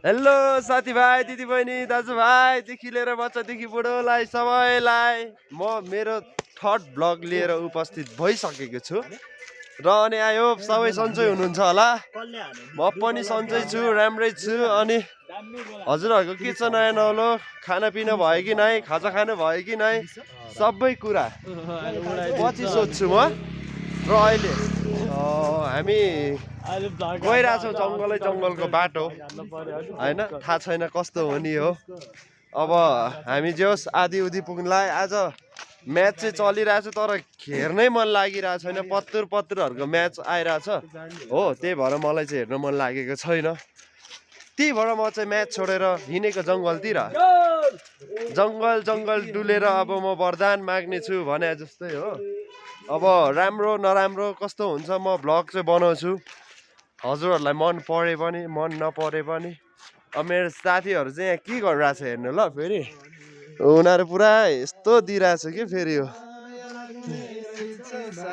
Hello साथीभाइ दिदीबहिनी दाजुभाइदेखि लिएर बच्चादेखि बुढोलाई सबैलाई म मेरो थर्ड ब्लग लिएर उपस्थित भइसकेको छु र अनि आई होप सबै सन्चै हुनुहुन्छ होला। म पनि सन्चै छु, राम्रै छु। अनि हजुरहरूको के छ नयाँ नौलो, खानापिना भयो कि नै, खाजा खानु भयो कि नै, सबै कुरा पछि सोध्छु म। र अहिले हामी गइरहेछौँ जङ्गलको बाटो होइन, थाहा छैन कस्तो हुने हो। अब हामी जे होस् आधी उधी पुग्नलाई। आज म्याच चाहिँ चलिरहेछ तर हेर्नै मन लागिरहेको छैन, पत्तुरहरूको म्याच आइरहेछ हो, त्यही भएर मलाई चाहिँ हेर्न मन लागेको छैन। त्यही भएर म चाहिँ म्याच छोडेर हिँडेको जङ्गलतिर, जङ्गल डुलेर अब म वरदान माग्ने छु भने जस्तै हो। अब राम्रो नराम्रो कस्तो हुन्छ म भ्लग चाहिँ बनाउँछु, हजुरहरूलाई मन परे पनि मन नपरे पनि। अब मेरो साथीहरू चाहिँ यहाँ के गरिरहेछ हेर्नु ल, फेरि उनीहरू पुरा यस्तो दिइरहेछ कि फेरि हो,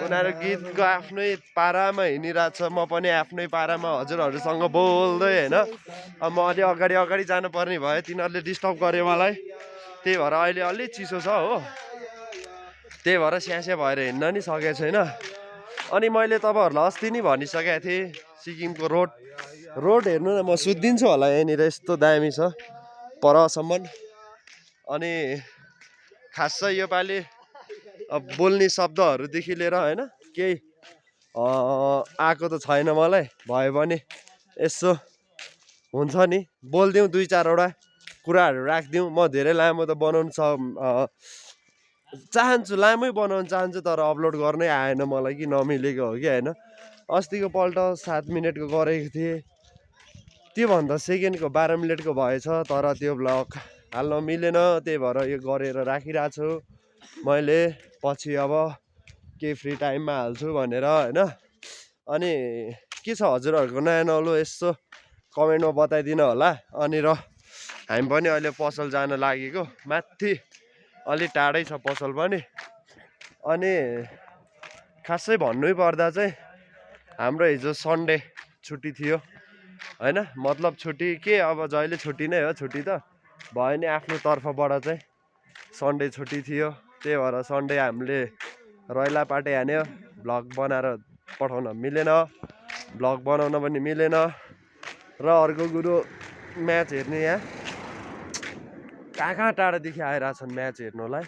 उनीहरू गीतको आफ्नै पारामा हिँडिरहेछ, म पनि आफ्नै पारामा हजुरहरूसँग बोल्दै होइन। अब म अलि अगाडि जानुपर्ने भयो, तिनीहरूले डिस्टर्ब गर्यो मलाई, त्यही भएर अहिले अलि चिसो छ हो, त्यही भएर स्यास्या भएर हिँड्न नि सकेको छैन। अनि मैले तपाईँहरूलाई अस्ति नै भनिसकेको थिएँ सिक्किमको रोड हेर्नु न, म सुत्दिन्छु होला यहाँनिर, यस्तो दामी छ परसम्म। अनि खासै योपालि बोल्ने शब्दहरूदेखि लिएर होइन केही आएको त छैन मलाई, भयो भने यसो हुन्छ नि बोलिदिउँ, 2-4वटा कुराहरू राखिदिउँ। म धेरै लामो त बनाउनु चाहन्छु, लामै बनाउनु चाहन्छु, तर अपलोड गर्नै आएन मलाई कि नमिलेको हो कि होइन। अस्तिको पल्ट 7 मिनटको गरेको थिएँ, त्योभन्दा सेकेन्डको 12 मिनटको भएछ, तर त्यो भ्लग हाल्न मिलेन, त्यही भएर यो गरेर राखिरहेको छु मैले, पछि अब केही फ्री टाइममा हाल्छु भनेर होइन। अनि के छ हजुरहरूको नयाँ नौलो यसो कमेन्टमा बताइदिनु होला। अनि र हामी पनि अहिले पसल जान लागेको, माथि अलि टाढै छ पसल पनि। अनि खासै भन्नै पर्दा चाहिँ हाम्रो हिजो सन्डे छुट्टी थियो होइन, मतलब छुट्टी के अब जहिले छुट्टी नै हो, छुट्टी त भयो नि आफ्नो तर्फबाट चाहिँ सन्डे छुट्टी थियो, त्यही भएर सन्डे हामीले रैला पार्टी हान्यो, भ्लग बनाएर पठाउन मिलेन, भ्लग बनाउन पनि मिलेन। र अर्को कुरो म्याच हेर्ने यहाँ कहाँ टाढादेखि आइरहेछन् म्याच हेर्नुलाई।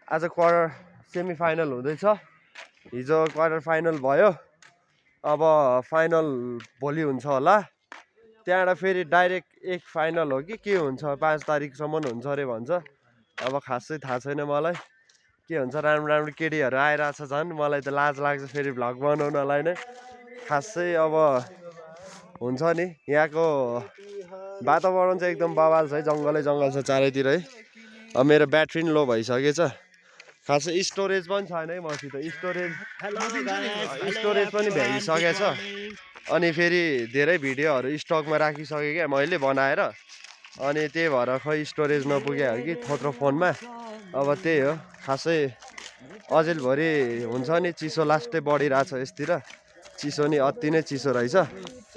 आज सेमी फाइनल हुँदैछ, हिजो क्वार्टर फाइनल भयो, अब फाइनल भोलि हुन्छ होला। त्यहाँबाट फेरि डाइरेक्ट एक फाइनल हो कि के हुन्छ, 5 तारिकसम्म हुन्छ अरे भन्छ। अब खासै थाहा छैन मलाई के हुन्छ, राम्रो केटीहरू आइरहेछ झन्, मलाई त लाज लाग्छ फेरि भ्लग बनाउनलाई नै। खासै अब हुन्छ नि यहाँको वातावरण चाहिँ एकदम बवाल छ है, जङ्गल छ चारैतिर है। अब मेरो ब्याट्री पनि लो भइसकेछ, खासै स्टोरेज पनि छैन है मसित, स्टोरेज पनि भ्याइसकेको छ। अनि फेरि धेरै भिडियोहरू स्टकमा राखिसकेँ क्या मैले बनाएर, अनि त्यही भएर खै स्टोरेज नपुग्यो कि थोत्रो फोनमा। अब त्यही हो, खासै अझैभरि हुन्छ नि चिसो लास्टै बढिरहेछ यसतिर, चिसो नि अति नै चिसो रहेछ।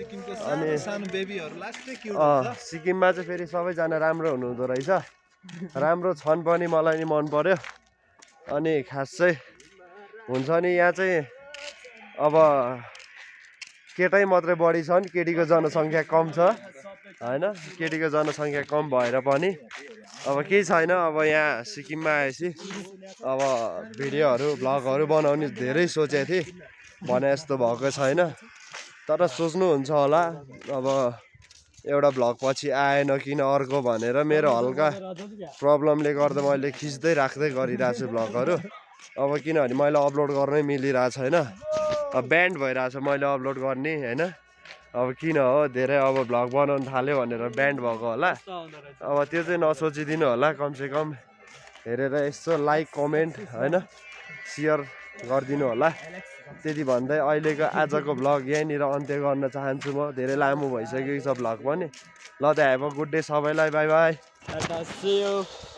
अनि सिक्किममा चाहिँ फेरि सबैजना राम्रो हुनुहुँदो रहेछ, राम्रो छन् पनि, मलाई नि मन पर्यो। अनि खासै हुन्छ नि यहाँ चाहिँ अब केटै मात्रै बढी छन्, केटीको जनसङ्ख्या कम छ होइन, केटीको जनसङ्ख्या कम भएर पनि अब केही छैन। अब यहाँ सिक्किममा आएपछि अब भिडियोहरू भ्लगहरू बनाउने धेरै सोचेको थिएँ, भने जस्तो भएको छैन, तर सोच्नुहुन्छ होला अब एउटा भ्लग पछि आएन किन अर्को भनेर। मेरो हल्का प्रब्लमले गर्दा मैले खिच्दै राख्दै गरिरहेको छु भ्लगहरू, अब किनभने मैले अपलोड गर्नै मिलिरहेको छैन, अब ब्यान्ड भइरहेछ मैले अपलोड गर्ने होइन। अब किन हो धेरै अब भ्लग बनाउनु थाल्यो भनेर ब्यान्ड भएको होला, अब त्यो चाहिँ नसोचिदिनु होला। कमसेकम हेरेर यसो लाइक कमेन्ट होइन सेयर गरिदिनु होला। त्यति भन्दै अहिलेको आजको भ्लग यहीँनिर अन्त्य गर्न चाहन्छु म, धेरै लामो भइसकेको छ भ्लग पनि। ल त हेभ अ गुड डे सबैलाई, बाई बाई।